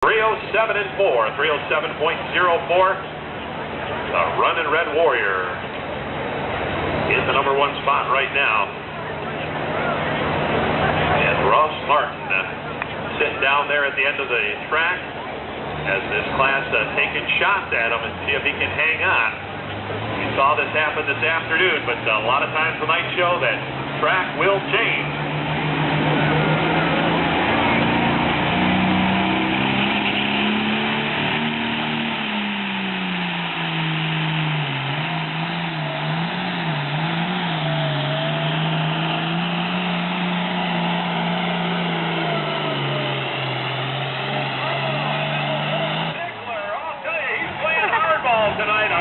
307 and 4, 307.04. The Running Red Warrior is the #1 spot right now. And Ross Martin sitting down there at the end of the track as this class taking shots at him and see if he can hang on. We saw this happen this afternoon, but a lot of times tonight show that track will change. Tonight